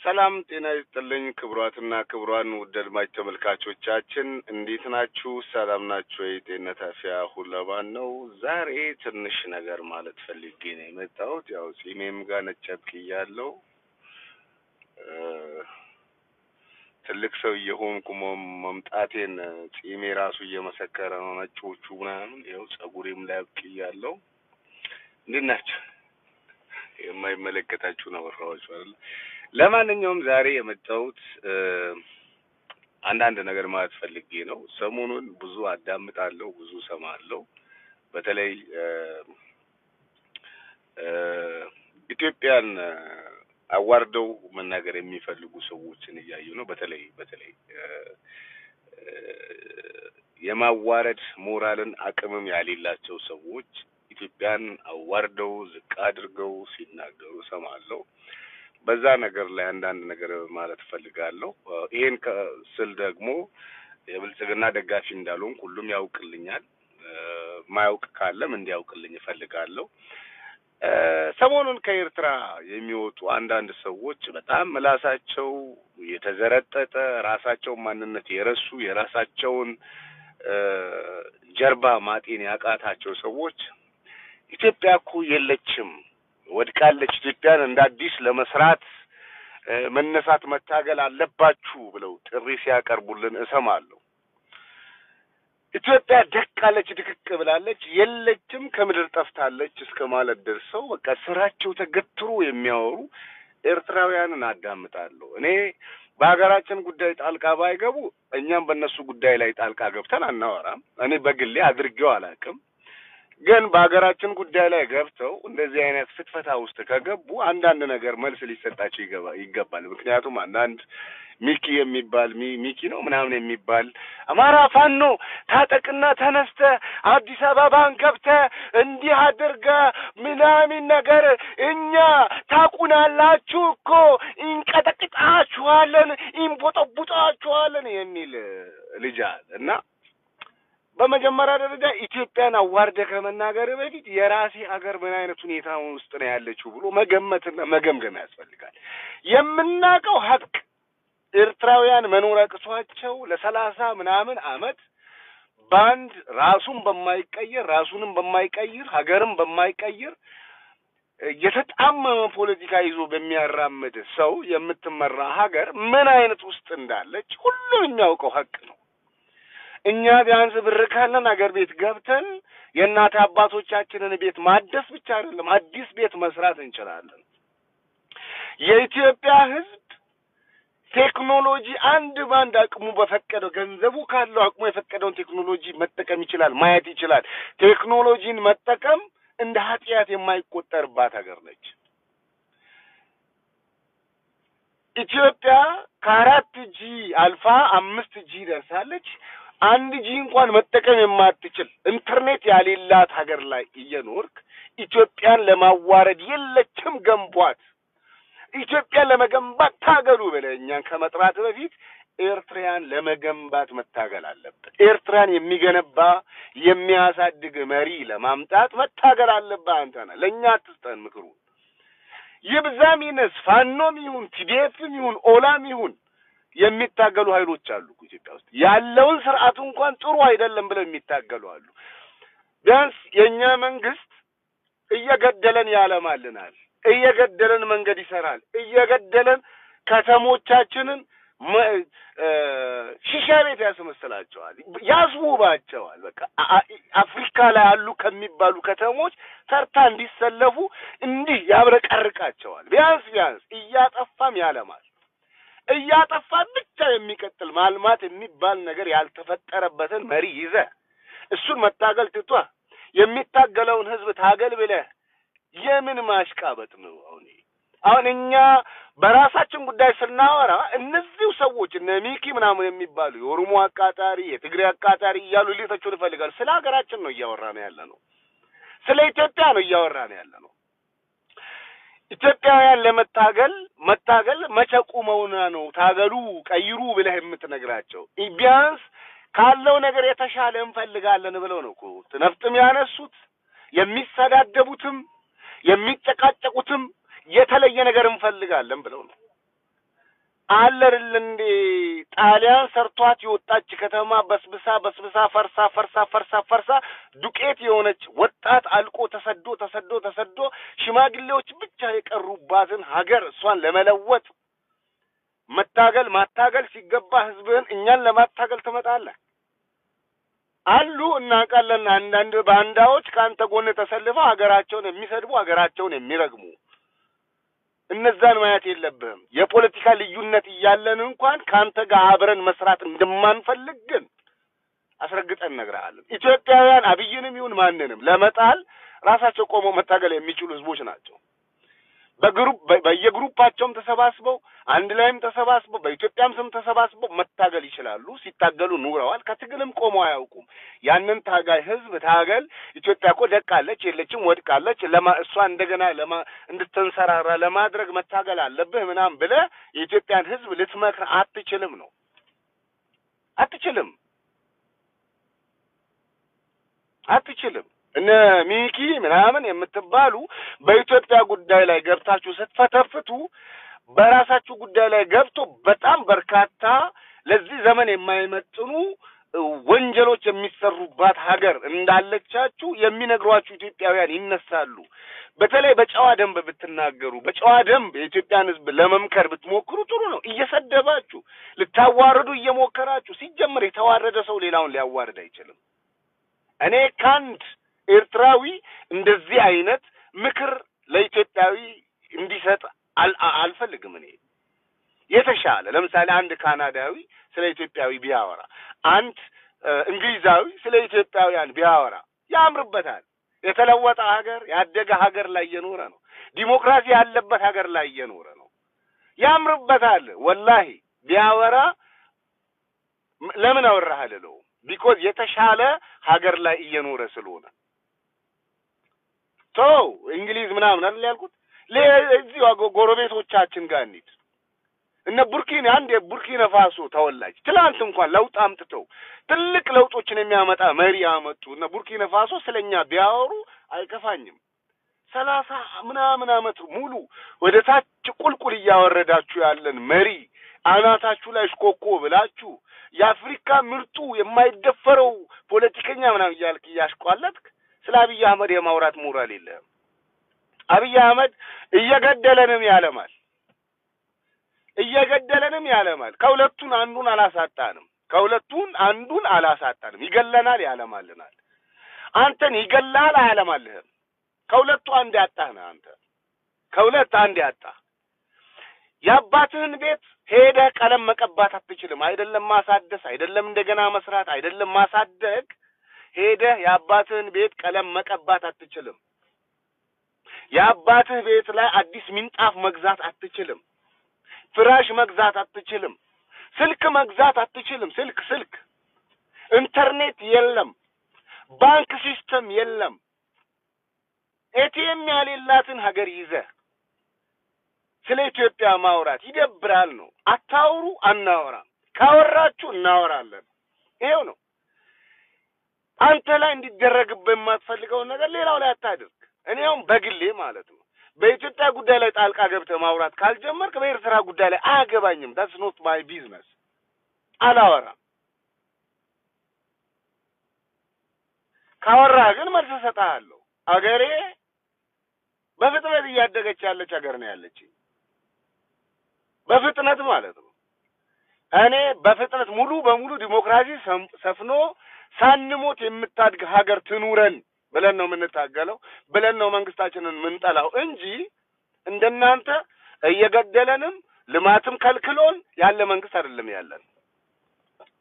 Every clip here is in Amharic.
ሰላም ጤና ይስጥልኝ ክቡራትና ክቡራን ውድ አድማጭ ተመልካቾቻችን እንዴት ናችሁ? ሰላም ናችሁ? የጤንነት አፍያ ሁለባን ነው። ዛሬ ትንሽ ነገር ማለት ፈልጌ ነው የመጣሁት። ያው ጺሜም ጋር ነጨብቅያለሁ። ትልቅ ሰው እየሆንኩ መምጣቴን ጺሜ ራሱ እየመሰከረ ነው። ነጮቹ ምናምን ያው ጸጉሬም ላይ አብቅያለሁ። እንዴት ናችሁ? የማይመለከታችሁ ነው ወራዎች አይደል? ለማንኛውም ዛሬ የመጣሁት አንዳንድ ነገር ማለት ፈልጌ ነው። ሰሞኑን ብዙ አዳምጣለሁ፣ ብዙ ሰማለሁ። በተለይ ኢትዮጵያን አዋርደው መናገር የሚፈልጉ ሰዎችን እያዩ ነው። በተለይ የማዋረድ ሞራልን አቅምም ያሌላቸው ሰዎች ኢትዮጵያን አዋርደው ዝቅ አድርገው ሲናገሩ ሰማለሁ። በዛ ነገር ላይ አንዳንድ ነገር ማለት ፈልጋለሁ። ይሄን ስል ደግሞ የብልጽግና ደጋፊ እንዳልሆን ሁሉም ያውቅልኛል። ማያውቅ ካለም እንዲያውቅልኝ እፈልጋለሁ። ሰሞኑን ከኤርትራ የሚወጡ አንዳንድ ሰዎች በጣም ምላሳቸው የተዘረጠጠ ራሳቸው ማንነት የረሱ የራሳቸውን ጀርባ ማጤን ያቃታቸው ሰዎች ኢትዮጵያ እኮ የለችም ወድቃለች፣ ኢትዮጵያን እንደ አዲስ ለመስራት መነሳት መታገል አለባችሁ ብለው ጥሪ ሲያቀርቡልን እሰማለሁ። ኢትዮጵያ ደቃለች፣ ድቅቅ ብላለች፣ የለችም፣ ከምድር ጠፍታለች እስከ ማለት ደርሰው በቃ ስራቸው ተገትሮ የሚያወሩ ኤርትራውያንን አዳምጣለሁ። እኔ በሀገራችን ጉዳይ ጣልቃ ባይገቡ እኛም በእነሱ ጉዳይ ላይ ጣልቃ ገብተን አናወራም። እኔ በግሌ አድርጌው አላውቅም። ግን በሀገራችን ጉዳይ ላይ ገብተው እንደዚህ አይነት ፍትፈታ ውስጥ ከገቡ አንዳንድ ነገር መልስ ሊሰጣቸው ይገባል። ምክንያቱም አንዳንድ ሚኪ የሚባል ሚኪ ነው ምናምን የሚባል አማራ ፋኖ ታጠቅና ተነስተ አዲስ አበባን ገብተ እንዲህ አድርጋ ምናምን ነገር እኛ ታቁናላችሁ እኮ እንቀጠቅጣችኋለን፣ እንቦጠቡጣችኋለን የሚል ልጅ አለ እና በመጀመሪያ ደረጃ ኢትዮጵያን አዋርደ ከመናገር በፊት የራሴ አገር ምን አይነት ሁኔታ ውስጥ ነው ያለችው ብሎ መገመትና መገምገም ያስፈልጋል። የምናውቀው ሀቅ ኤርትራውያን መኖር አቅቷቸው ለ30 ምናምን አመት ባንድ ራሱንም በማይቀይር ሀገርም በማይቀይር የተጣመመ ፖለቲካ ይዞ በሚያራምድ ሰው የምትመራ ሀገር ምን አይነት ውስጥ እንዳለች ሁሉም የሚያውቀው ሀቅ ነው። እኛ ቢያንስ ብር ካለን አገር ቤት ገብተን የእናት አባቶቻችንን ቤት ማደስ ብቻ አይደለም አዲስ ቤት መስራት እንችላለን። የኢትዮጵያ ሕዝብ ቴክኖሎጂ አንድ ባንድ አቅሙ በፈቀደው ገንዘቡ ካለው አቅሙ የፈቀደውን ቴክኖሎጂ መጠቀም ይችላል፣ ማየት ይችላል። ቴክኖሎጂን መጠቀም እንደ ኃጢአት የማይቆጠርባት ሀገር ነች። ኢትዮጵያ ከ4G አልፋ 5G ደርሳለች። 1G እንኳን መጠቀም የማትችል ኢንተርኔት ያሌላት ሀገር ላይ እየኖርክ ኢትዮጵያን ለማዋረድ የለችም ገንቧት፣ ኢትዮጵያን ለመገንባት ታገሉ ብለህ እኛን ከመጥራት በፊት ኤርትራን ለመገንባት መታገል አለበት። ኤርትራን የሚገነባ የሚያሳድግ መሪ ለማምጣት መታገል አለበት። አንተ ነህ፣ ለኛ አትስጠን ምክሩ። ይብዛም ይነስ ፋኖም ይሁን ቲዲኤፍም ይሁን ኦላም ይሁን የሚታገሉ ኃይሎች አሉ ኢትዮጵያ ውስጥ። ያለውን ስርዓት እንኳን ጥሩ አይደለም ብለው የሚታገሉ አሉ። ቢያንስ የኛ መንግስት እየገደለን ያለማልናል፣ እየገደለን መንገድ ይሰራል፣ እየገደለን ከተሞቻችንን ሺሻ ቤት ያስመስላቸዋል፣ ያስውባቸዋል። በቃ አፍሪካ ላይ አሉ ከሚባሉ ከተሞች ተርታ እንዲሰለፉ እንዲህ ያብረቀርቃቸዋል። ቢያንስ እያጠፋም ያለማል። እያጠፋ ብቻ የሚቀጥል ማልማት የሚባል ነገር ያልተፈጠረበትን መሪ ይዘ እሱን መታገል ትቷ የሚታገለውን ህዝብ ታገል ብለህ የምን ማሽቃበጥ ነው? አሁን እኛ በራሳችን ጉዳይ ስናወራ እነዚሁ ሰዎች እነ ሚኪ ምናምን የሚባሉ የኦሮሞ አቃጣሪ የትግሬ አቃጣሪ እያሉ ሊተቹን ይፈልጋሉ። ስለ ሀገራችን ነው እያወራን ያለነው፣ ስለ ኢትዮጵያ ነው እያወራን ያለነው። ኢትዮጵያውያን ለመታገል መቸቁመውና ነው ታገሉ ቀይሩ ብለህ የምትነግራቸው። ቢያንስ ካለው ነገር የተሻለ እንፈልጋለን ብለው ነው እኮ ነፍጥም ያነሱት። የሚሰዳደቡትም የሚጨቃጨቁትም የተለየ ነገር እንፈልጋለን ብለው ነው። አለርል እንዴ ጣሊያን ሰርቷት የወጣች ከተማ በስብሳ ፈርሳ ዱቄት የሆነች ወጣት አልቆ ተሰዶ ሽማግሌዎች ብቻ የቀሩባትን ሀገር እሷን ለመለወጥ ማታገል ሲገባ ህዝብን እኛን ለማታገል ትመጣለህ? አሉ እናውቃለን። አንዳንድ ባንዳዎች ካንተ ጎን ተሰልፈው ሀገራቸውን የሚሰድቡ ሀገራቸውን የሚረግሙ እነዛን ማየት የለብህም። የፖለቲካ ልዩነት እያለን እንኳን ካንተ ጋር አብረን መስራት እንደማንፈልግ ግን አስረግጠን እነግርሃለን። ኢትዮጵያውያን አብይንም ይሁን ማንንም ለመጣል ራሳቸው ቆመው መታገል የሚችሉ ህዝቦች ናቸው። በየግሩፓቸውም ተሰባስበው አንድ ላይም ተሰባስበው በኢትዮጵያም ስም ተሰባስበው መታገል ይችላሉ። ሲታገሉ ኑረዋል። ከትግልም ቆመው አያውቁም። ያንን ታጋይ ህዝብ ታገል፣ ኢትዮጵያ እኮ ደቃለች የለችም ወድቃለች፣ እሷ እንደገና እንድትንሰራራ ለማድረግ መታገል አለብህ ምናምን ብለህ የኢትዮጵያን ህዝብ ልትመክር አትችልም ነው። አትችልም። እነ ሚኪ ምናምን የምትባሉ በኢትዮጵያ ጉዳይ ላይ ገብታችሁ ስትፈተፍቱ በራሳችሁ ጉዳይ ላይ ገብቶ በጣም በርካታ ለዚህ ዘመን የማይመጥኑ ወንጀሎች የሚሰሩባት ሀገር እንዳለቻችሁ የሚነግሯችሁ ኢትዮጵያውያን ይነሳሉ። በተለይ በጨዋ ደንብ ብትናገሩ፣ በጨዋ ደንብ የኢትዮጵያን ህዝብ ለመምከር ብትሞክሩ ጥሩ ነው። እየሰደባችሁ ልታዋርዱ እየሞከራችሁ፣ ሲጀምር የተዋረደ ሰው ሌላውን ሊያዋርድ አይችልም። እኔ ካንድ ኤርትራዊ እንደዚህ አይነት ምክር ለኢትዮጵያዊ እንዲሰጥ አልፈልግም። እኔ የተሻለ ለምሳሌ አንድ ካናዳዊ ስለ ኢትዮጵያዊ ቢያወራ፣ አንድ እንግሊዛዊ ስለ ኢትዮጵያውያን ቢያወራ ያምርበታል። የተለወጠ ሀገር ያደገ ሀገር ላይ እየኖረ ነው። ዲሞክራሲ ያለበት ሀገር ላይ እየኖረ ነው። ያምርበታል። ወላሂ ቢያወራ ለምን አወራህ አልለው። ቢኮዝ የተሻለ ሀገር ላይ እየኖረ ስለሆነ እንግሊዝ ምናምን አይደል ያልኩት። ለዚህ ጎረቤቶቻችን ጋር እንሂድ። እነ ቡርኪና ፋሶ ተወላጅ ትላንት እንኳን ለውጥ አምጥተው ትልቅ ለውጦችን የሚያመጣ መሪ ያመጡ እነ ቡርኪና ፋሶ ስለኛ ቢያወሩ አይከፋኝም። 30 ምናምን አመት ሙሉ ወደ ታች ቁልቁል እያወረዳችሁ ያለን መሪ አናታችሁ ላይ ሽኮኮ ብላችሁ የአፍሪካ ምርጡ የማይደፈረው ፖለቲከኛ ምናምን እያልክ እያሽቋለጥክ ስለ አብይ አህመድ የማውራት ሞራል የለህም። አብይ አህመድ እየገደለንም ያለማል። ከሁለቱን አንዱን አላሳጣንም። ይገለናል፣ ያለማልናል። አንተን ይገላል፣ አያለማልህም። ከሁለቱ አንድ ያጣህ ነህ አንተ። ከሁለት አንድ ያጣህ። የአባትህን ቤት ሄደህ ቀለም መቀባት አትችልም። አይደለም ማሳደስ፣ አይደለም እንደገና መስራት፣ አይደለም ማሳደግ። ሄደህ የአባትህን ቤት ቀለም መቀባት አትችልም። የአባትህ ቤት ላይ አዲስ ምንጣፍ መግዛት አትችልም። ፍራሽ መግዛት አትችልም። ስልክ መግዛት አትችልም። ስልክ ኢንተርኔት የለም። ባንክ ሲስተም የለም። ኤቲኤም ያሌላትን ሀገር ይዘህ ስለ ኢትዮጵያ ማውራት ይደብራል ነው። አታውሩ፣ አናወራም። ካወራችሁ እናወራለን። ይሄው ነው። አንተ ላይ እንዲደረግብህ የማትፈልገው ነገር ሌላው ላይ አታድርግ። እኔውም በግሌ ማለት ነው በኢትዮጵያ ጉዳይ ላይ ጣልቃ ገብተህ ማውራት ካልጀመርክ በኤርትራ ጉዳይ ላይ አያገባኝም። that's not my business። አላወራም። ካወራህ ግን መልስ እሰጥሃለሁ። አገሬ በፍጥነት እያደገች ያለች ሀገር ነው ያለችኝ። በፍጥነት ማለት ነው። እኔ በፍጥነት ሙሉ በሙሉ ዲሞክራሲ ሰፍኖ ሳንሞት የምታድግ ሀገር ትኑረን ብለን ነው የምንታገለው፣ ብለን ነው መንግስታችንን የምንጠላው እንጂ እንደናንተ እየገደለንም ልማትም ከልክሎን ያለ መንግስት አይደለም ያለን።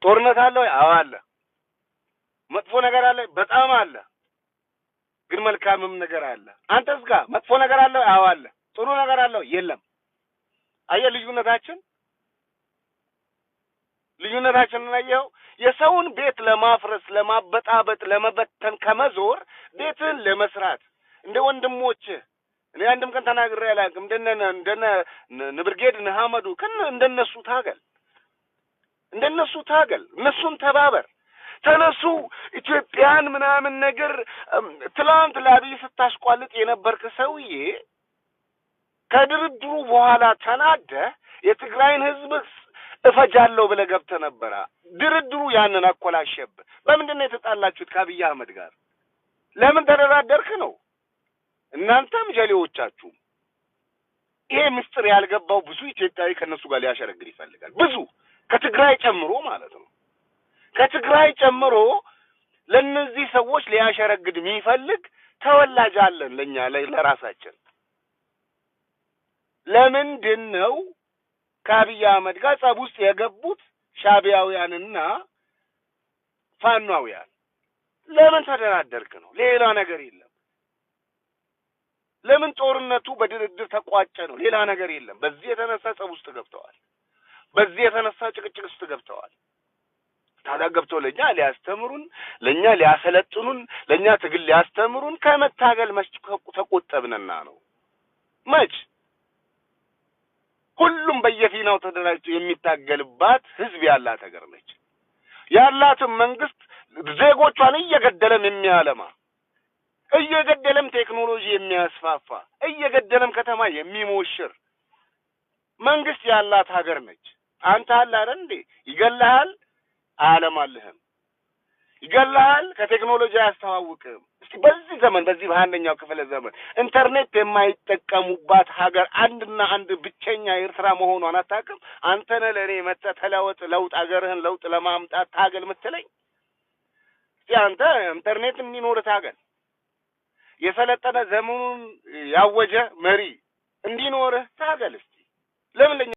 ጦርነት አለ ወይ? አዎ አለ። መጥፎ ነገር አለ? በጣም አለ። ግን መልካምም ነገር አለ። አንተስ ጋር መጥፎ ነገር አለ? አዎ አለ። ጥሩ ነገር አለ? የለም። አየህ ልዩነታችንን አየኸው? የሰውን ቤት ለማፍረስ፣ ለማበጣበጥ፣ ለመበተን ከመዞር ቤትን ለመስራት እንደ ወንድሞች እኔ አንድም ቀን ተናግሬ አላውቅም። እንደነ ንብርጌድ ንሓመዱ እንደነሱ ታገል፣ እነሱን ተባበር። ተነሱ ኢትዮጵያን ምናምን ነገር ትላንት ለአብይ ስታሽቋልጥ የነበርክ ሰውዬ ከድርድሩ በኋላ ተናደህ የትግራይን ህዝብ እፈጃለሁ ብለህ ገብተህ ነበረ። ድርድሩ ያንን አኮላሸብህ። በምንድን ነው የተጣላችሁት ከአብይ አህመድ ጋር? ለምን ተደራደርክ ነው? እናንተም ጀሌዎቻችሁ። ይሄ ምስጢር ያልገባው ብዙ ኢትዮጵያዊ ከነሱ ጋር ሊያሸረግድ ይፈልጋል። ብዙ ከትግራይ ጨምሮ ማለት ነው። ከትግራይ ጨምሮ ለነዚህ ሰዎች ሊያሸረግድ የሚፈልግ ተወላጅ አለን ለኛ ለራሳችን። ለምንድን ነው ከአብይ አህመድ ጋር ጸብ ውስጥ የገቡት ሻዕቢያውያንና ፋኗውያን? ለምን ተደራደርክ ነው? ሌላ ነገር የለም። ለምን ጦርነቱ በድርድር ተቋጨ ነው? ሌላ ነገር የለም። በዚህ የተነሳ ጸብ ውስጥ ገብተዋል። በዚህ የተነሳ ጭቅጭቅ ውስጥ ገብተዋል። ታዲያ ገብተው ለኛ ሊያስተምሩን፣ ለኛ ሊያሰለጥኑን፣ ለኛ ትግል ሊያስተምሩን ከመታገል መች ተቆጠብንና ነው? መች ሁሉም በየፊናው ተደራጅቶ የሚታገልባት ህዝብ ያላት ሀገር ነች። ያላትም መንግስት ዜጎቿን እየገደለም የሚያለማ፣ እየገደለም ቴክኖሎጂ የሚያስፋፋ፣ እየገደለም ከተማ የሚሞሽር መንግስት ያላት ሀገር ነች። አንተ አለ አይደል እንዴ? ይገላሃል፣ አያለማልህም። ይገላሃል፣ ከቴክኖሎጂ አያስተዋውቅም። እስቲ በዚህ ዘመን በዚህ በአንደኛው ክፍለ ዘመን ኢንተርኔት የማይጠቀሙባት ሀገር አንድና አንድ ብቸኛ ኤርትራ መሆኗን አታውቅም? አንተ ነህ ለእኔ መተህ ተለወጥ፣ ለውጥ አገርህን ለውጥ ለማምጣት ታገል የምትለኝ? እስቲ አንተ ኢንተርኔት እንዲኖርህ ታገል። የሰለጠነ ዘመኑን ያወጀ መሪ እንዲኖርህ ታገል። እስቲ ለምን ለኛ